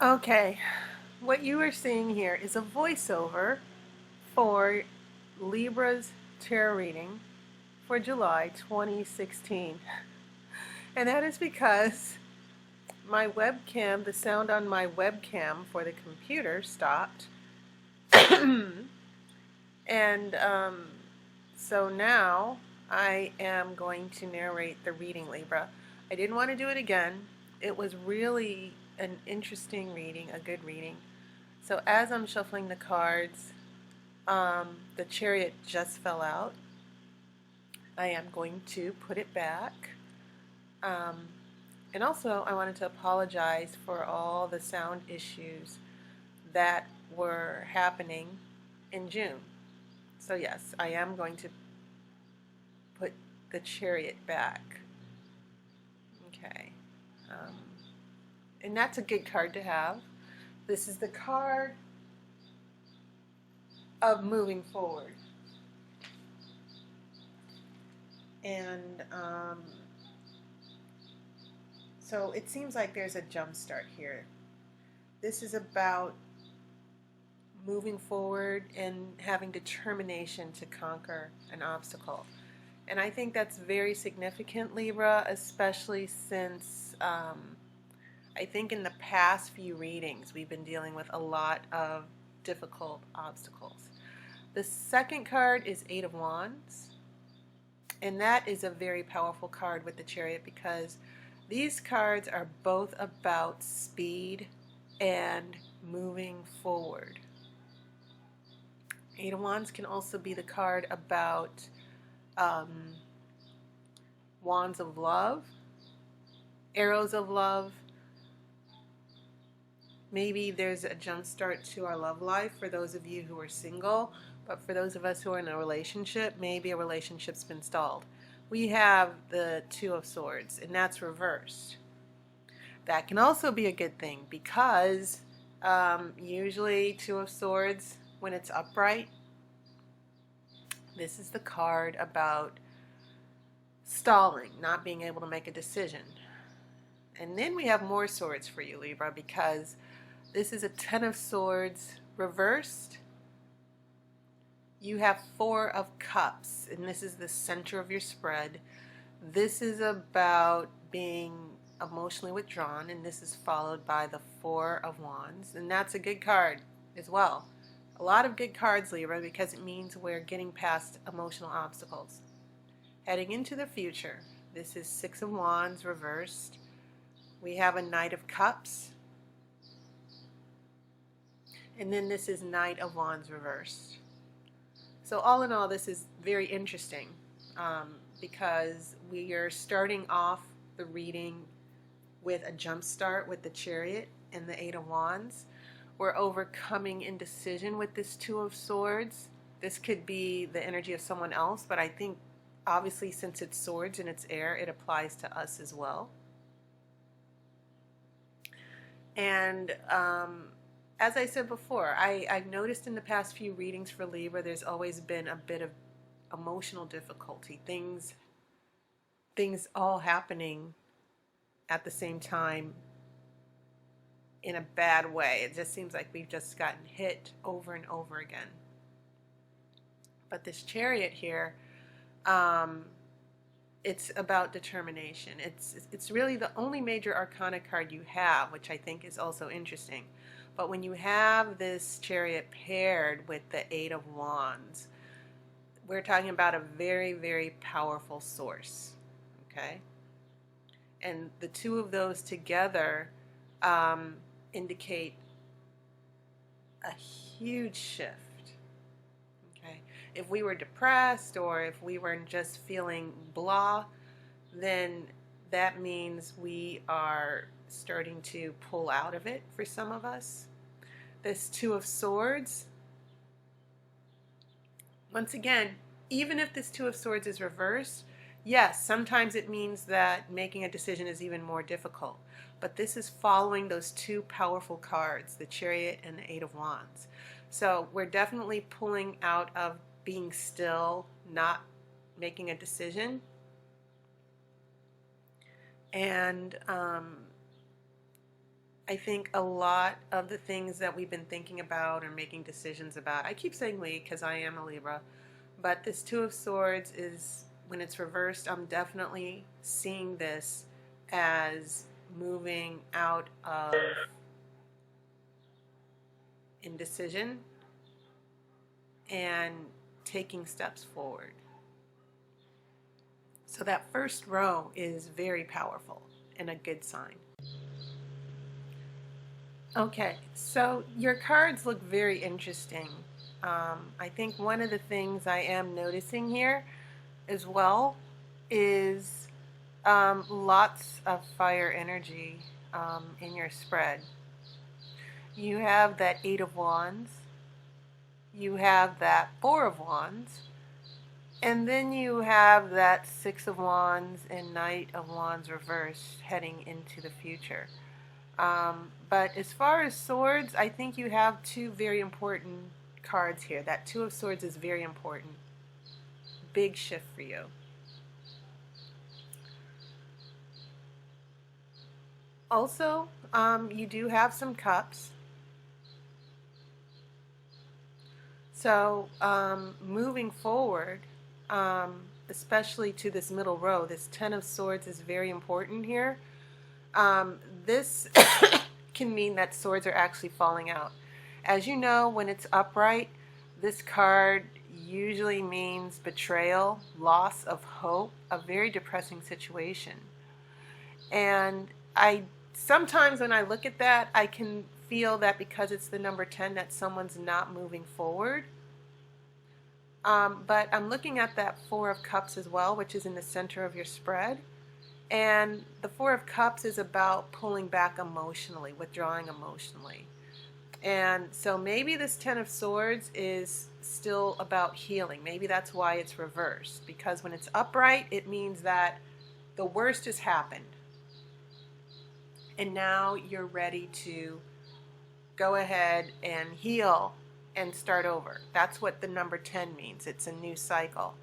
Okay, what you are seeing here is a voiceover for Libra's tarot reading for July 2016. And that is because my webcam, the sound on my webcam for the computer stopped. and so now I am going to narrate the reading, Libra. I didn't want to do it again. It was really an interesting reading, a good reading. So as I'm shuffling the cards, the Chariot just fell out. I am going to put it back. Um, and also, I wanted to apologize for all the sound issues that were happening in June. So yes, I am going to put the Chariot back. Okay. Um, and that's a good card to have. This is the card of moving forward. And so it seems like there's a jump start here. This is about moving forward and having determination to conquer an obstacle. And I think that's very significant, Libra, especially since I think in the past few readings we've been dealing with a lot of difficult obstacles. The second card is Eight of Wands. And that is a very powerful card with the Chariot because these cards are both about speed and moving forward. Eight of Wands can also be the card about wands of love, arrows of love. Maybe there's a jump start to our love life for those of you who are single, but for those of us who are in a relationship, maybe a relationship's been stalled. We have the Two of Swords, and that's reversed. That can also be a good thing because usually Two of Swords, when it's upright, this is the card about stalling, not being able to make a decision. And then we have more swords for you, Libra, because this is a Ten of Swords reversed. You have Four of Cups, and this is the center of your spread. This is about being emotionally withdrawn, and this is followed by the Four of Wands, and that's a good card as well. A lot of good cards, Libra, because it means we're getting past emotional obstacles. Heading into the future, this is Six of Wands reversed. We have a Knight of Cups, and then this is Knight of Wands reversed. So all in all, this is very interesting because we are starting off the reading with a jump start with the Chariot and the Eight of Wands. We're overcoming indecision with this Two of Swords. This could be the energy of someone else, but I think obviously since it's swords and it's air, it applies to us as well. And as I said before, I've noticed in the past few readings for Libra, there's always been a bit of emotional difficulty. Things all happening at the same time in a bad way. It just seems like we've just gotten hit over and over again. But this Chariot here, it's about determination. It's really the only major arcana card you have, which I think is also interesting. But when you have this Chariot paired with the Eight of Wands, we're talking about a very, very powerful source, okay? And the two of those together indicate a huge shift, okay? If we were depressed or if we were just feeling blah, then that means we are starting to pull out of it for some of us. This Two of Swords, once again, even if this Two of Swords is reversed, yes, sometimes it means that making a decision is even more difficult. But this is following those two powerful cards, the Chariot and the Eight of Wands. So we're definitely pulling out of being still, not making a decision. And I think a lot of the things that we've been thinking about or making decisions about, I keep saying we because I am a Libra, but this Two of Swords is, when it's reversed, I'm definitely seeing this as moving out of indecision and taking steps forward. So that first row is very powerful and a good sign. Okay, so your cards look very interesting. I think one of the things I am noticing here as well is lots of fire energy in your spread. You have that Eight of Wands, you have that Four of Wands, and then you have that Six of Wands and Knight of Wands reversed heading into the future. But as far as swords, I think you have two very important cards here. That Two of Swords is very important. Big shift for you. Also, you do have some cups. So moving forward, especially to this middle row, this Ten of Swords is very important here. This can mean that swords are actually falling out. As you know, when it's upright, this card usually means betrayal, loss of hope, a very depressing situation. And sometimes when I look at that, I can feel that because it's the number 10 that someone's not moving forward. But I'm looking at that Four of Cups as well, which is in the center of your spread. And the Four of Cups is about pulling back emotionally, withdrawing emotionally. And so maybe this Ten of Swords is still about healing. Maybe that's why it's reversed. Because when it's upright, it means that the worst has happened. And now you're ready to go ahead and heal and start over. That's what the number 10 means. It's a new cycle.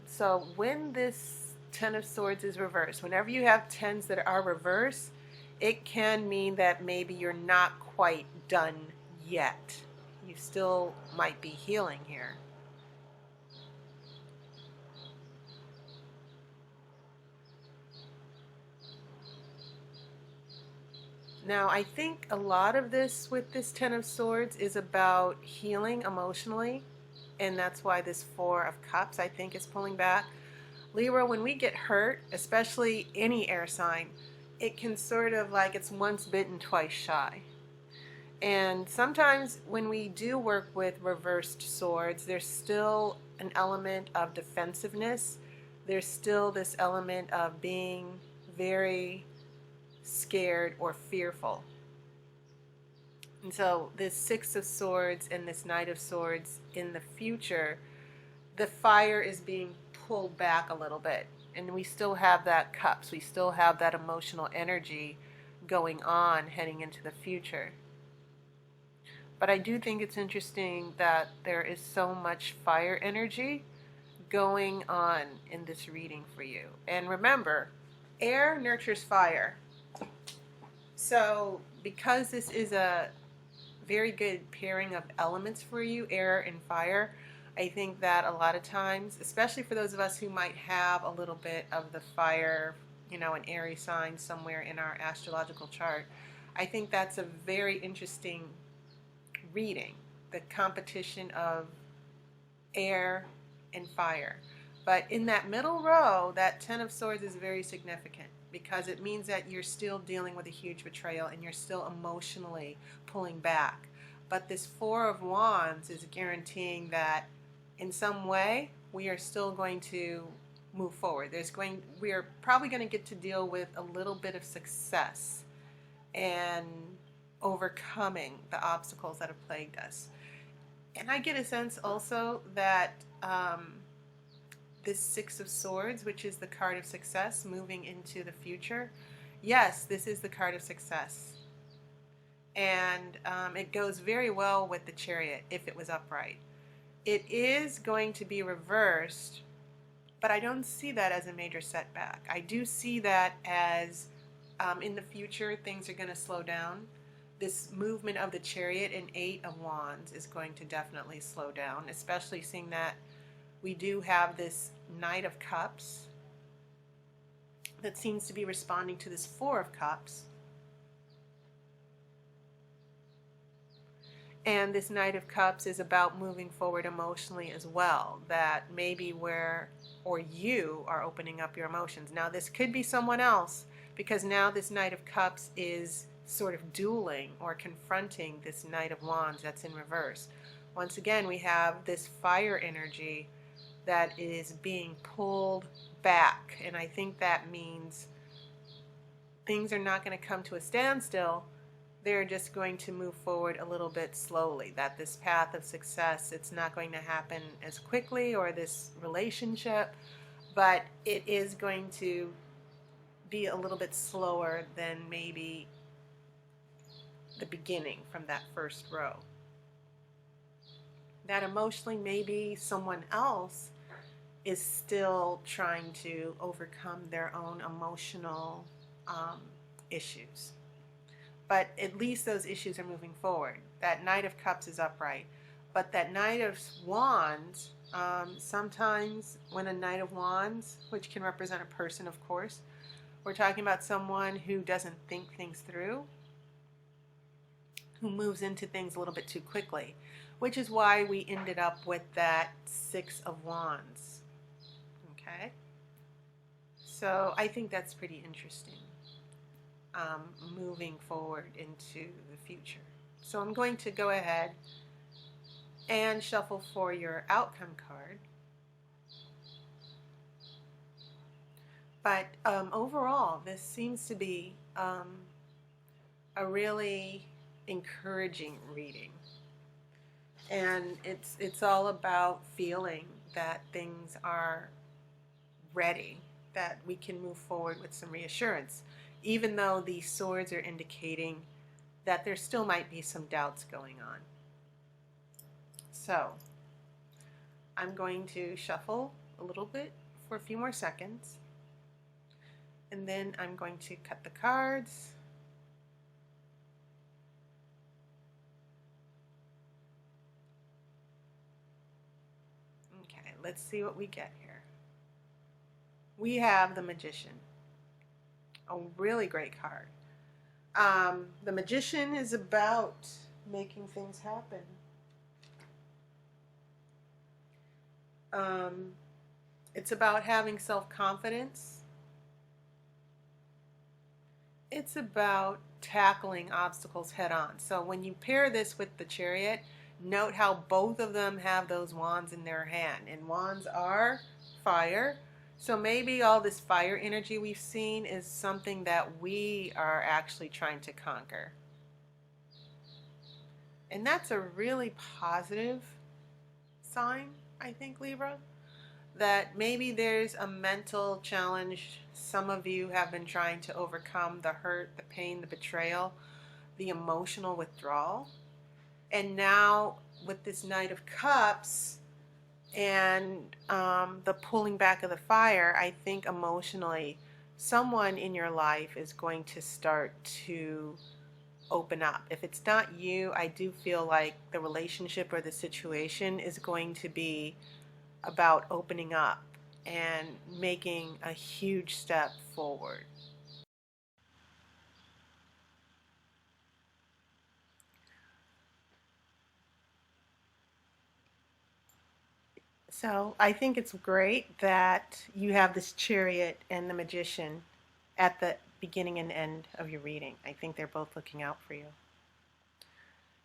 So when this Ten of Swords is reversed, whenever you have tens that are reversed, it can mean that maybe you're not quite done yet. You still might be healing here. Now, I think a lot of this with this Ten of Swords is about healing emotionally, and that's why this Four of Cups, I think, is pulling back. Libra, when we get hurt, especially any air sign, it can sort of like it's once bitten, twice shy. And sometimes when we do work with reversed swords, there's still an element of defensiveness. There's still this element of being very scared or fearful. And so this Six of Swords and this Knight of Swords in the future, the fire is being pulled back a little bit. And we still have that Cups. We still have that emotional energy going on heading into the future. But I do think it's interesting that there is so much fire energy going on in this reading for you. And remember, air nurtures fire. So because this is a very good pairing of elements for you, air and fire, I think that a lot of times, especially for those of us who might have a little bit of the fire, an Aries sign somewhere in our astrological chart, I think that's a very interesting reading, the competition of air and fire. But in that middle row, that Ten of Swords is very significant because it means that you're still dealing with a huge betrayal and you're still emotionally pulling back. But this Four of Wands is guaranteeing that in some way we are still going to move forward. We are probably going to get to deal with a little bit of success and overcoming the obstacles that have plagued us. And I get a sense also that this Six of Swords, which is the card of success moving into the future, yes, this is the card of success. And it goes very well with the Chariot if it was upright. It is going to be reversed, but I don't see that as a major setback. I do see that as in the future things are going to slow down. This movement of the Chariot and Eight of Wands is going to definitely slow down, especially seeing that we do have this Knight of Cups that seems to be responding to this Four of Cups. And this Knight of Cups is about moving forward emotionally as well, that maybe you are opening up your emotions. Now this could be someone else, because now this Knight of Cups is sort of dueling or confronting this Knight of Wands that's in reverse. Once again, we have this fire energy that is being pulled back, and I think that means things are not going to come to a standstill. They're just going to move forward a little bit slowly, that this path of success, it's not going to happen as quickly, or this relationship, but it is going to be a little bit slower than maybe the beginning from that first row. That emotionally maybe someone else is still trying to overcome their own emotional issues. But at least those issues are moving forward. That Knight of Cups is upright. But that Knight of Wands, sometimes when a Knight of Wands, which can represent a person of course, we're talking about someone who doesn't think things through, who moves into things a little bit too quickly, which is why we ended up with that Six of Wands. Okay? So I think that's pretty interesting. Moving forward into the future. So I'm going to go ahead and shuffle for your outcome card. But overall, this seems to be a really encouraging reading. And it's all about feeling that things are ready, that we can move forward with some reassurance, even though these swords are indicating that there still might be some doubts going on. So I'm going to shuffle a little bit for a few more seconds, and then I'm going to cut the cards. Okay, let's see what we get here. We have the Magician. A really great card. The Magician is about making things happen. It's about having self-confidence. It's about tackling obstacles head on. So when you pair this with the Chariot, note how both of them have those wands in their hand. And wands are fire. So maybe all this fire energy we've seen is something that we are actually trying to conquer. And that's a really positive sign, I think, Libra, that maybe there's a mental challenge some of you have been trying to overcome, the hurt, the pain, the betrayal, the emotional withdrawal. And now with this Knight of Cups and the pulling back of the fire, I think emotionally someone in your life is going to start to open up. If it's not you, I do feel like the relationship or the situation is going to be about opening up and making a huge step forward. So I think it's great that you have this Chariot and the Magician at the beginning and end of your reading. I think they're both looking out for you.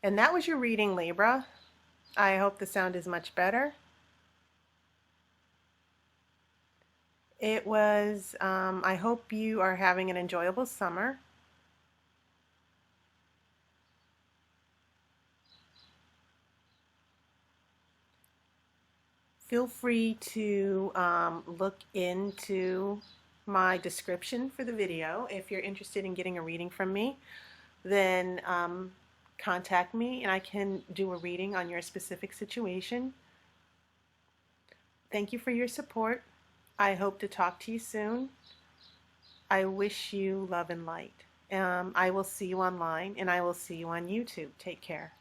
And that was your reading, Libra. I hope the sound is much better. It was, I hope you are having an enjoyable summer. Feel free to look into my description for the video. If you're interested in getting a reading from me, then contact me and I can do a reading on your specific situation. Thank you for your support. I hope to talk to you soon. I wish you love and light. I will see you online, and I will see you on YouTube. Take care.